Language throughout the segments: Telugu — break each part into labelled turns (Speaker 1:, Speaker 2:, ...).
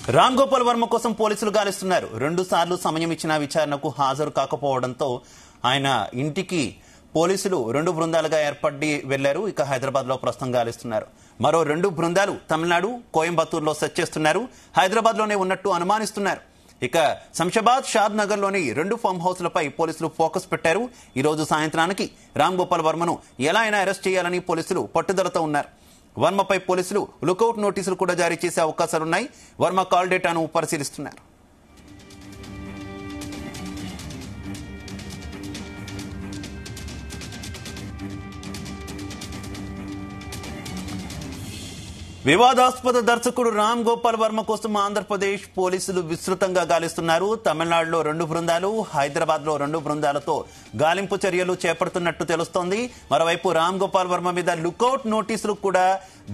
Speaker 1: రామ్ గోపాల్ వర్మ కోసం పోలీసులు గాలిస్తున్నారు. 2 సార్లు సమయం ఇచ్చిన విచారణకు హాజరు కాకపోవడంతో ఆయన ఇంటికి పోలీసులు 2 బృందాలుగా ఏర్పడి వెళ్లారు. ఇక హైదరాబాద్ లో ప్రస్తుతం గాలిస్తున్నారు. మరో 2 బృందాలు తమిళనాడు కోయంబత్తూరులో సెర్చ్ చేస్తున్నారు. హైదరాబాద్ లోనే ఉన్నట్టు అనుమానిస్తున్నారు. ఇక శంషాబాద్ షాద్ నగర్ లోని 2 ఫామ్ హౌస్లపై పోలీసులు ఫోకస్ పెట్టారు. ఈ రోజు సాయంత్రానికి రామ్ గోపాల్ వర్మను ఎలా అయినా అరెస్ట్ చేయాలని పోలీసులు పట్టుదలతో ఉన్నారు. వర్మపై పోలీసులు లుకౌట్ నోటీసులు కూడా జారీ చేసే అవకాశాలున్నాయి. వర్మ కాల్ డేటాను పరిశీలిస్తున్నారు. వివాదాస్పద దర్శకుడు రామ్ గోపాల్ వర్మ కోసం ఆంధ్రప్రదేశ్ పోలీసులు విస్తృతంగా గాలిస్తున్నారు. తమిళనాడులో 2 బృందాలు, హైదరాబాద్ లో 2 బృందాలతో గాలింపు చర్యలు చేపడుతున్నట్టు తెలుస్తోంది. మరోవైపు రామ్ గోపాల్ వర్మ మీద లుకౌట్ నోటీసులు కూడా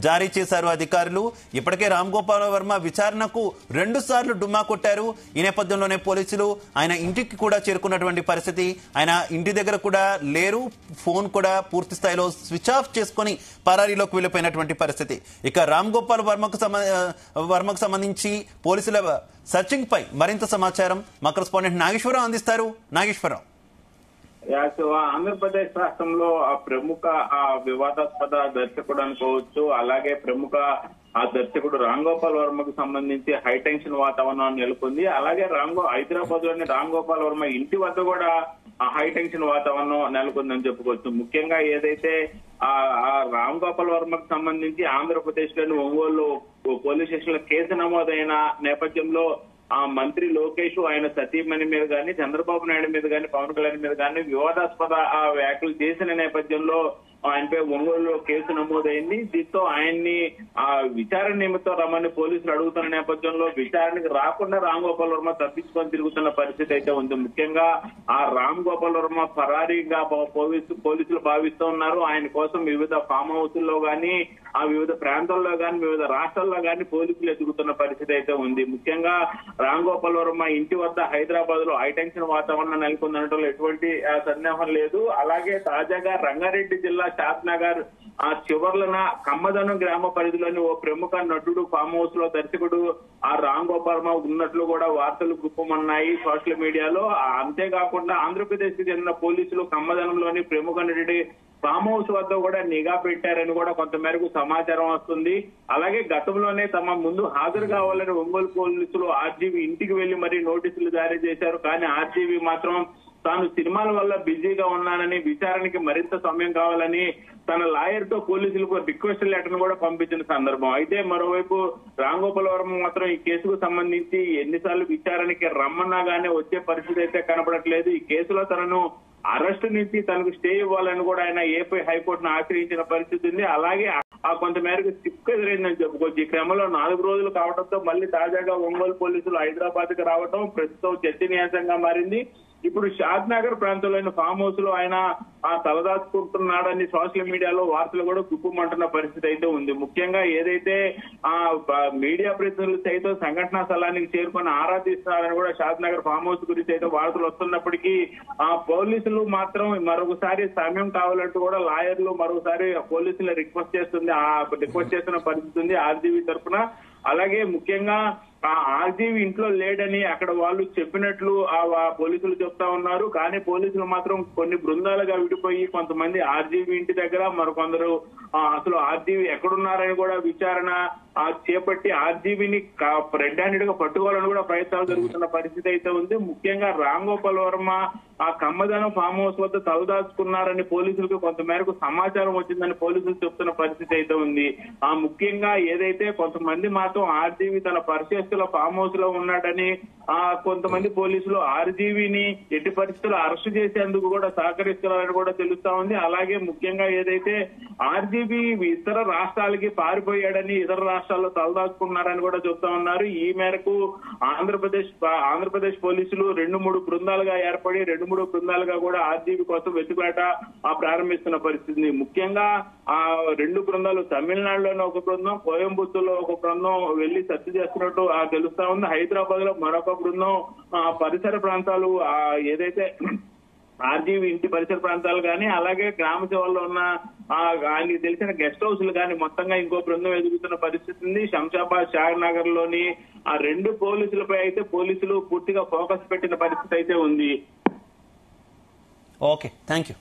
Speaker 1: జారీ చేశారు అధికారులు. ఇప్పటికే రామ్ గోపాల్ వర్మ విచారణకు 2 సార్లు డుమ్మా కొట్టారు. ఈ నేపథ్యంలోనే పోలీసులు ఆయన ఇంటికి కూడా చేరుకున్నటువంటి పరిస్థితి. ఆయన ఇంటి దగ్గర కూడా లేరు. ఫోన్ కూడా పూర్తి స్థాయిలో స్విచ్ ఆఫ్ చేసుకుని పరారీలోకి వెళ్లిపోయినటువంటి పరిస్థితి. ఇక రామ్ గోపాల్ వర్మకు సంబంధించి పోలీసుల సర్చింగ్ పై మరింత సమాచారం మా కరెస్పాండెంట్ నాగేశ్వరరావు అందిస్తారు. నాగేశ్వరరావు,
Speaker 2: ఆంధ్రప్రదేశ్ రాష్ట్రంలో ప్రముఖ వివాదాస్పద దర్శకుడు అనుకోవచ్చు. అలాగే ప్రముఖ దర్శకుడు రామ్ గోపాల్ వర్మకు సంబంధించి హైటెన్షన్ వాతావరణం నెలకొంది. అలాగే హైదరాబాద్ లోని రామ్ గోపాల్ వర్మ ఇంటి వద్ద కూడా హైటెన్షన్ వాతావరణం నెలకొందని చెప్పుకోవచ్చు. ముఖ్యంగా ఏదైతే రామ్ గోపాల్ వర్మకు సంబంధించి ఆంధ్రప్రదేశ్ లోని ఒంగోలు పోలీస్ స్టేషన్ లో కేసు నమోదైన నేపథ్యంలో మంత్రి లోకేష్ ఆయన సతీమణి మీద గాని, చంద్రబాబు నాయుడు మీద గాని, పవన్ కళ్యాణ్ మీద గాని వివాదాస్పద వ్యాఖ్యలు చేసిన నేపథ్యంలో ఆయనపై ఒంగోలులో కేసు నమోదైంది. దీంతో ఆయన్ని విచారణ నిమిత్తం రమ్మని పోలీసులు అడుగుతున్న నేపథ్యంలో విచారణకు రాకుండా రామ్ గోపాల్ వర్మ తప్పించుకొని తిరుగుతున్న పరిస్థితి అయితే ఉంది. ముఖ్యంగా రామ్ గోపాల్ వర్మ ఫరారీగా పోలీసులు భావిస్తూ ఉన్నారు. ఆయన కోసం వివిధ ఫామ్ హౌస్ల్లో గానీ, వివిధ ప్రాంతాల్లో గానీ, వివిధ రాష్ట్రాల్లో గానీ పోలీసులు ఎదుగుతున్న పరిస్థితి అయితే ఉంది. ముఖ్యంగా రామ్ గోపాల్ వర్మ ఇంటి వద్ద హైదరాబాద్ లో హైటెన్షన్ వాతావరణం నెలకొందనటంలో ఎటువంటి సందేహం లేదు. అలాగే తాజాగా రంగారెడ్డి జిల్లా షాద్ నగర్ చివర్లన కమ్మదనం గ్రామ పరిధిలోని ఓ ప్రముఖ నటుడు ఫామ్ హౌస్ లో దర్శకుడు రామ్ గోపాల్ వర్మ ఉన్నట్లు కూడా వార్తలు గుప్పమన్నాయి సోషల్ మీడియాలో. అంతేకాకుండా ఆంధ్రప్రదేశ్ కి చెందిన పోలీసులు కమ్మదనంలోని ప్రముఖ నటుడి ఫామ్ హౌస్ వద్ద కూడా నిఘా పెట్టారని కూడా కొంతమేరకు సమాచారం వస్తుంది. అలాగే గతంలోనే తమ ముందు హాజరు కావాలని ఒంగోలు పోలీసులు ఆర్జీవీ ఇంటికి వెళ్లి మరీ నోటీసులు జారీ చేశారు. కానీ ఆర్జీవీ మాత్రం తాను సినిమాల వల్ల బిజీగా ఉన్నానని, విచారణకి మరింత సమయం కావాలని తన లాయర్ తో పోలీసులకు రిక్వెస్ట్ లెటర్ కూడా పంపించిన సందర్భం. అయితే మరోవైపు రామ్ గోపాల్ వర్మ మాత్రం ఈ కేసుకు సంబంధించి ఎన్నిసార్లు విచారణకి రమ్మన్నా గానీ వచ్చే పరిస్థితి అయితే కనపడట్లేదు. ఈ కేసులో తనను అరెస్టు నుంచి తనకు స్టే ఇవ్వాలని కూడా ఆయన ఏపీ హైకోర్టును ఆశ్రయించిన పరిస్థితి ఉంది. అలాగే కొంతమేరకు స్టిప్ ఎదురైందని చెప్పుకోవచ్చు. ఈ క్రమంలో 4 రోజులు కావడంతో మళ్ళీ తాజాగా ఒంగోలు పోలీసులు హైదరాబాద్ కి రావడం ప్రస్తుతం చర్చనీయాంశంగా మారింది. ఇప్పుడు షాద్ నగర్ ప్రాంతంలోని ఫామ్ హౌస్ లో ఆయన తలదాచుకుంటున్నాడని సోషల్ మీడియాలో వార్తలు కూడా గుప్పమంటున్న పరిస్థితి అయితే ఉంది. ముఖ్యంగా ఏదైతే మీడియా ప్రతినిధులు సైతం సంఘటనా స్థలానికి చేరుకొని ఆరాధిస్తున్నారని కూడా షాద్ నగర్ ఫామ్ హౌస్ గురించి అయితే వార్తలు వస్తున్నప్పటికీ పోలీసులు మాత్రం మరొకసారి సమయం కావాలంటూ కూడా లాయర్లు మరొకసారి పోలీసులు రిక్వెస్ట్ చేస్తున్న పరిస్థితి ఉంది ఆర్జీవీ తరఫున. అలాగే ముఖ్యంగా ఆర్జీవీ ఇంట్లో లేడని అక్కడ వాళ్ళు చెప్పినట్లు పోలీసులు చెప్తా ఉన్నారు. కానీ పోలీసులు మాత్రం కొన్ని బృందాలుగా విడిపోయి కొంతమంది ఆర్జీవీ ఇంటి దగ్గర, మరికొందరు అసలు ఆర్జీవీ ఎక్కడున్నారని కూడా విచారణ చేపట్టి ఆర్జీవీని రెడ్ హ్యాండెడ్ గా పట్టుకోవాలని కూడా ప్రయత్నాలు జరుగుతున్న పరిస్థితి అయితే ఉంది. ముఖ్యంగా రామ్ గోపాల్ వర్మ కమ్మదనం ఫామ్ హౌస్ వద్ద తలదాచుకున్నారని పోలీసులకు కొంతమేరకు సమాచారం వచ్చిందని పోలీసులు చెప్తున్న పరిస్థితి అయితే ఉంది. ముఖ్యంగా ఏదైతే కొంతమంది మాత్రం ఆర్జీవీ తన పరిచయస్తుల ఫామ్ హౌస్ లో ఉన్నాడని, కొంతమంది పోలీసులు ఆర్జీవీని ఎట్టి పరిస్థితుల్లో అరెస్టు చేసేందుకు కూడా సహకరిస్తున్నారని కూడా తెలుస్తా ఉంది. అలాగే ముఖ్యంగా ఏదైతే ఆర్జీవీ ఇతర రాష్ట్రాలకి పారిపోయాడని, ఇతర రాష్ట్రాల్లో తలదాచుకున్నారని కూడా చెప్తా ఉన్నారు. ఈ మేరకు ఆంధ్రప్రదేశ్ పోలీసులు 2-3 బృందాలుగా ఏర్పడి 2-3 బృందాలుగా కూడా ఆర్జీవీ కోసం వెతుకులాట ప్రారంభిస్తున్న పరిస్థితి. ముఖ్యంగా 2 బృందాలు తమిళనాడులోని ఒక బృందం, కోయంబత్తూరులో ఒక బృందం వెళ్లి సెర్చ్ చేస్తున్నట్టు తెలుస్తా ఉంది. హైదరాబాద్ లో మరొక బృందం పరిసర ప్రాంతాలు ఏదైతే ఆర్జీవీ ఇంటి పరిసర ప్రాంతాలు కానీ, అలాగే గ్రామ సేవల్లో ఉన్న ఆయనకి తెలిసిన గెస్ట్ హౌస్లు కానీ మొత్తంగా ఇంకో బృందం ఎదుగుతున్న పరిస్థితి ఉంది. శంషాబాద్, షాద్ నగర్ లోని ఆ 2 పోలీసులపై అయితే పోలీసులు పూర్తిగా ఫోకస్ పెట్టిన పరిస్థితి అయితే ఉంది.
Speaker 1: Okay, thank you.